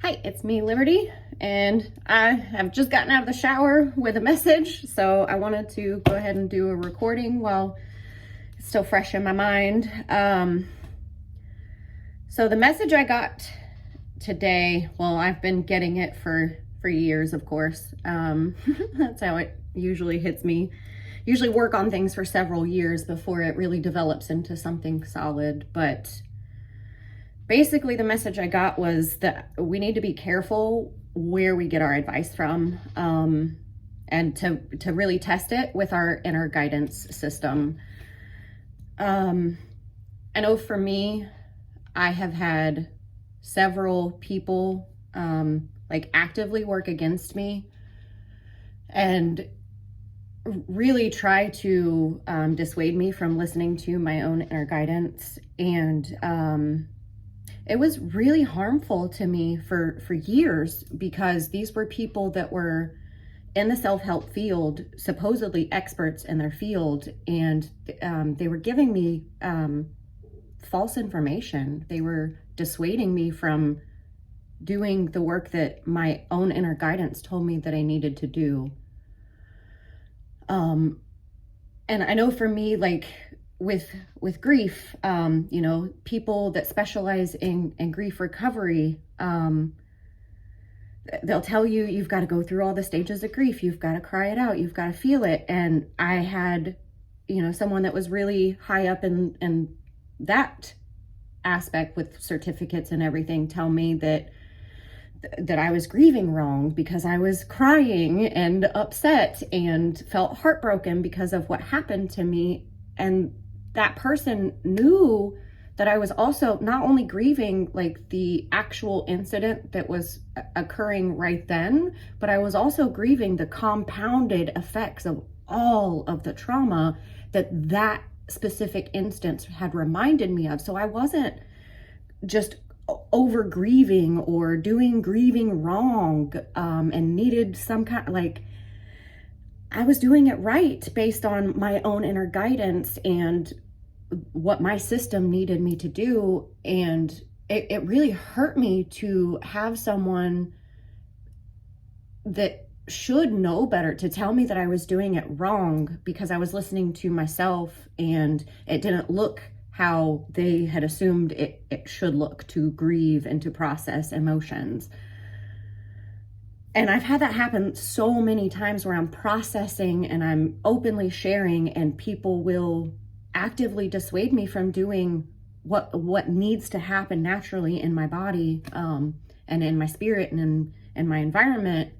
Hi, it's me, Liberty, and I have just gotten out of the shower with a message, so I wanted to go ahead and do a recording while it's still fresh in my mind. So the message I got today, well, I've been getting it for years, of course. That's how it usually hits me. Usually work on things for several years before it really develops into something solid, but basically the message I got was that we need to be careful where we get our advice from, and to really test it with our inner guidance system. I know for me, I have had several people like actively work against me and really try to dissuade me from listening to my own inner guidance. And it was really harmful to me for years, because these were people that were in the self-help field, supposedly experts in their field, and they were giving me false information. They were dissuading me from doing the work that my own inner guidance told me that I needed to do. And I know for me, like with grief, you know, people that specialize in grief recovery, they'll tell you, you've got to go through all the stages of grief. You've got to cry it out. You've got to feel it. And I had, you know, someone that was really high up in that aspect with certificates and everything tell me that I was grieving wrong because I was crying and upset and felt heartbroken because of what happened to me. And that person knew that I was also not only grieving like the actual incident that was occurring right then, but I was also grieving the compounded effects of all of the trauma that specific instance had reminded me of. So I wasn't just over grieving or doing grieving wrong, and needed some kind, like I was doing it right based on my own inner guidance and what my system needed me to do. And it really hurt me to have someone that should know better to tell me that I was doing it wrong because I was listening to myself and it didn't look how they had assumed it should look to grieve and to process emotions. And I've had that happen so many times where I'm processing and I'm openly sharing, and people will actively dissuade me from doing what needs to happen naturally in my body, and in my spirit and in my environment.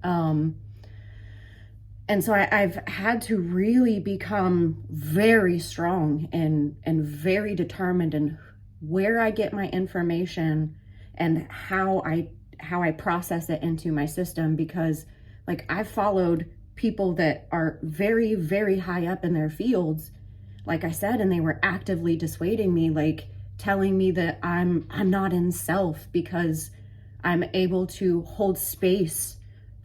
And so I've had to really become very strong and very determined in where I get my information and how I process it into my system, because like I've followed people that are very, very high up in their fields, like I said, and they were actively dissuading me, like telling me that I'm not in self because I'm able to hold space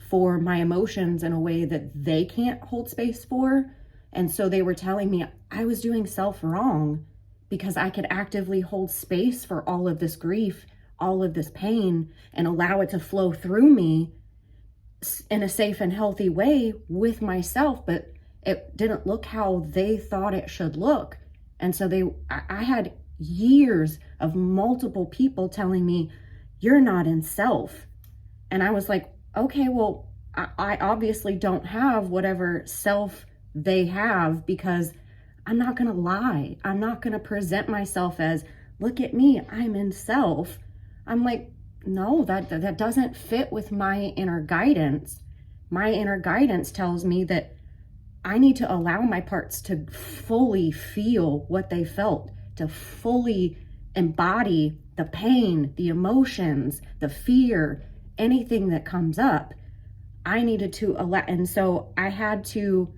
for my emotions in a way that they can't hold space for. And so they were telling me I was doing self wrong because I could actively hold space for all of this grief, all of this pain, and allow it to flow through me in a safe and healthy way with myself. But it didn't look how they thought it should look. And so I had years of multiple people telling me, you're not in self. And I was like, okay, well, I obviously don't have whatever self they have, because I'm not going to lie. I'm not going to present myself as, look at me, I'm in self. I'm like, no, that doesn't fit with my inner guidance. My inner guidance tells me that I need to allow my parts to fully feel what they felt, to fully embody the pain, the emotions, the fear, anything that comes up. I needed to allow, and so I had to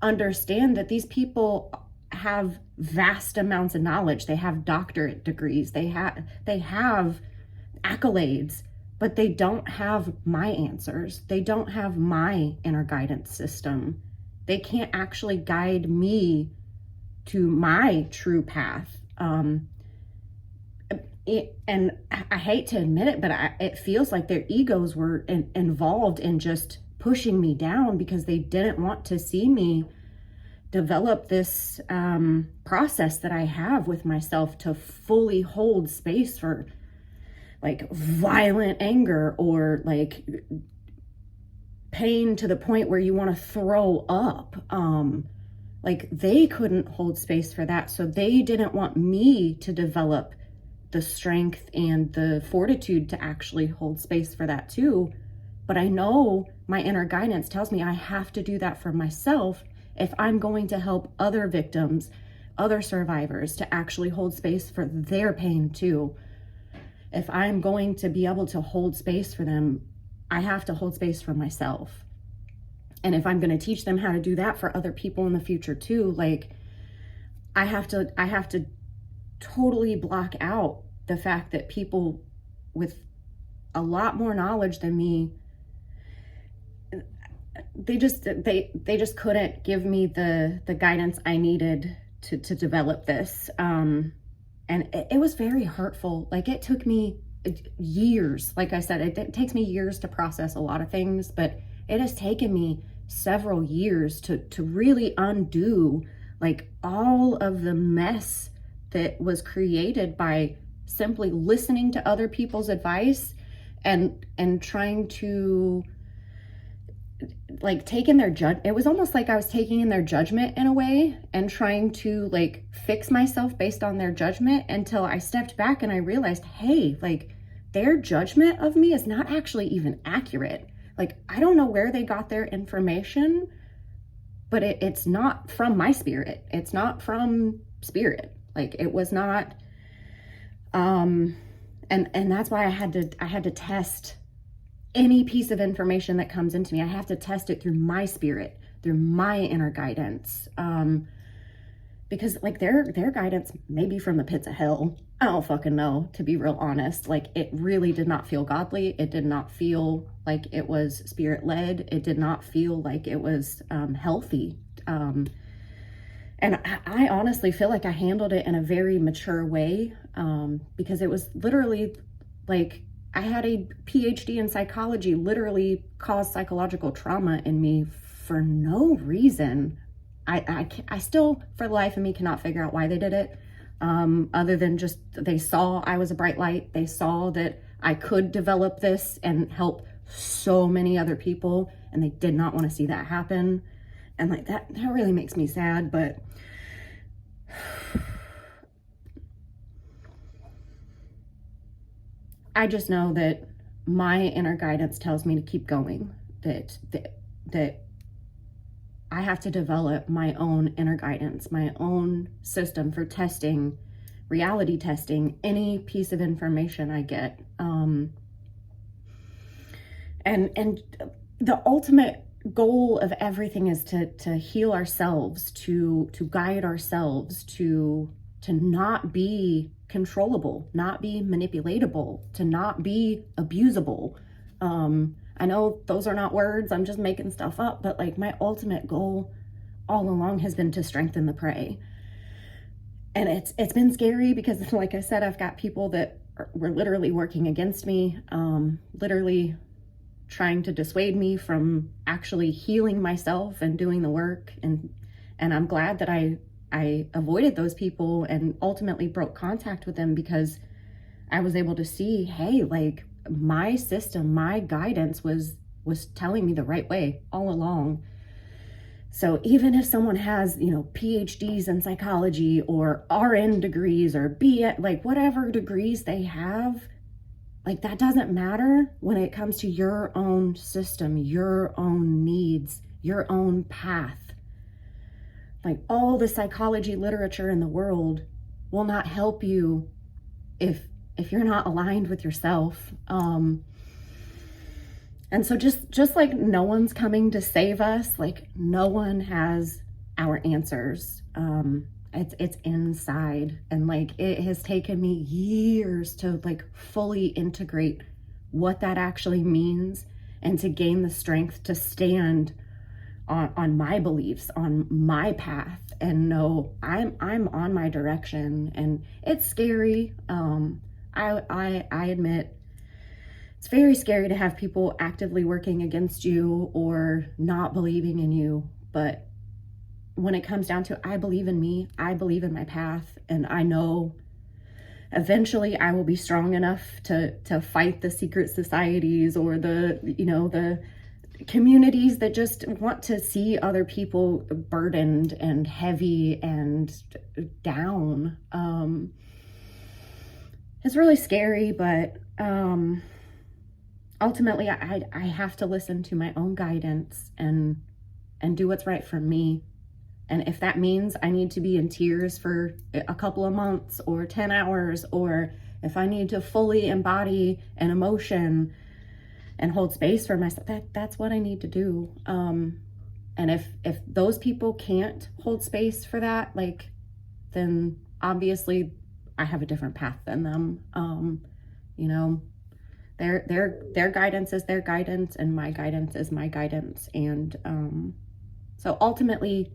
understand that these people have vast amounts of knowledge. They have doctorate degrees. They have accolades, but they don't have my answers. They don't have my inner guidance system. They can't actually guide me to my true path. and I hate to admit it, but it feels like their egos were involved in just pushing me down because they didn't want to see me develop this process that I have with myself to fully hold space for like violent anger or like pain to the point where you want to throw up. Like they couldn't hold space for that. So they didn't want me to develop the strength and the fortitude to actually hold space for that too. But I know my inner guidance tells me I have to do that for myself if I'm going to help other victims, other survivors to actually hold space for their pain too. If I'm going to be able to hold space for them, I have to hold space for myself. And if I'm going to teach them how to do that for other people in the future too, like I have to totally block out the fact that people with a lot more knowledge than me, they just couldn't give me the guidance I needed to develop this. And it was very hurtful. Like it took me years. Like I said, it takes me years to process a lot of things, but it has taken me several years to really undo like all of the mess that was created by simply listening to other people's advice and trying to like take in their it was almost like I was taking in their judgment in a way and trying to like fix myself based on their judgment until I stepped back and I realized, hey, like their judgment of me is not actually even accurate. Like I don't know where they got their information, but it's not from my spirit. It's not from spirit. Like it was not, and that's why I had to test any piece of information that comes into me. I have to test it through my spirit, through my inner guidance. Because like their guidance may be from the pits of hell. I don't fucking know, to be real honest. Like it really did not feel godly. It did not feel like it was spirit led. It did not feel like it was healthy. And I honestly feel like I handled it in a very mature way, because it was literally like I had a PhD in psychology literally caused psychological trauma in me for no reason. I still, for the life of me, cannot figure out why they did it, other than just they saw I was a bright light. They saw that I could develop this and help so many other people, and they did not want to see that happen. And like that really makes me sad, but I just know that my inner guidance tells me to keep going, that I have to develop my own inner guidance, my own system for testing, reality testing, any piece of information I get. And the ultimate goal of everything is to heal ourselves, to guide ourselves, to not be controllable, not be manipulatable, to not be abusable. I know those are not words, I'm just making stuff up, but like my ultimate goal all along has been to strengthen the prey. And it's been scary because like I said, I've got people that were literally working against me, literally trying to dissuade me from actually healing myself and doing the work. And I'm glad that I avoided those people and ultimately broke contact with them, because I was able to see, hey, like my system, my guidance was telling me the right way all along. So even if someone has, PhDs in psychology or RN degrees or BS, like whatever degrees they have, like that doesn't matter when it comes to your own system, your own needs, your own path. Like all the psychology literature in the world will not help you if you're not aligned with yourself. And so just like no one's coming to save us, like no one has our answers. It's inside, and like it has taken me years to like fully integrate what that actually means and to gain the strength to stand on my beliefs, on my path, and know I'm on my direction. And it's scary. I admit it's very scary to have people actively working against you or not believing in you. But when it comes down to, I believe in me, I believe in my path, and I know eventually I will be strong enough to fight the secret societies or the communities that just want to see other people burdened and heavy and down. It's really scary, but ultimately I have to listen to my own guidance and do what's right for me. And if that means I need to be in tears for a couple of months or 10 hours, or if I need to fully embody an emotion and hold space for myself, that's what I need to do. And if those people can't hold space for that, like, then obviously I have a different path than them. You know, their guidance is their guidance, and my guidance is my guidance. And so ultimately,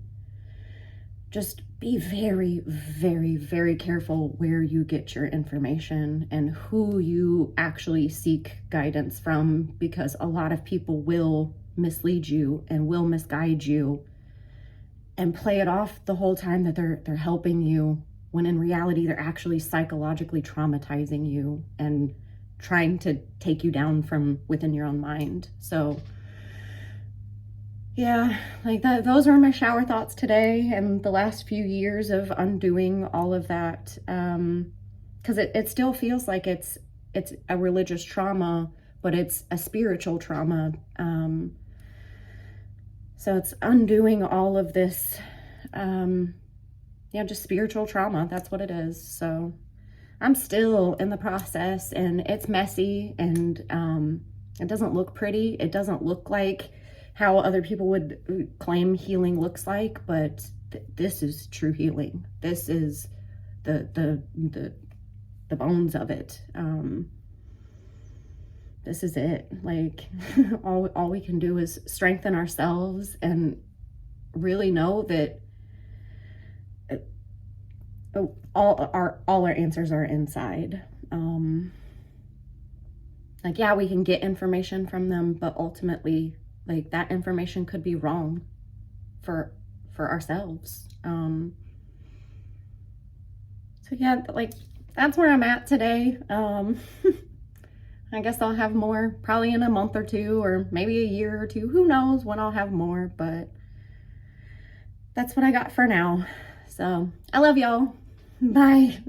just be very, very, very careful where you get your information and who you actually seek guidance from, because a lot of people will mislead you and will misguide you and play it off the whole time that they're helping you, when in reality they're actually psychologically traumatizing you and trying to take you down from within your own mind. So yeah, like that, those are my shower thoughts today and the last few years of undoing all of that. Because it still feels like it's a religious trauma, but it's a spiritual trauma. So it's undoing all of this, just spiritual trauma. That's what it is. So I'm still in the process, and it's messy, and it doesn't look pretty. It doesn't look like how other people would claim healing looks like, but this is true healing. This is the bones of it. This is it. Like, all we can do is strengthen ourselves and really know that all our answers are inside. Like, yeah, we can get information from them, but ultimately, like, that information could be wrong for ourselves. So yeah, like, that's where I'm at today. I guess I'll have more probably in a month or two, or maybe a year or two. Who knows when I'll have more, but that's what I got for now. So I love y'all. Bye.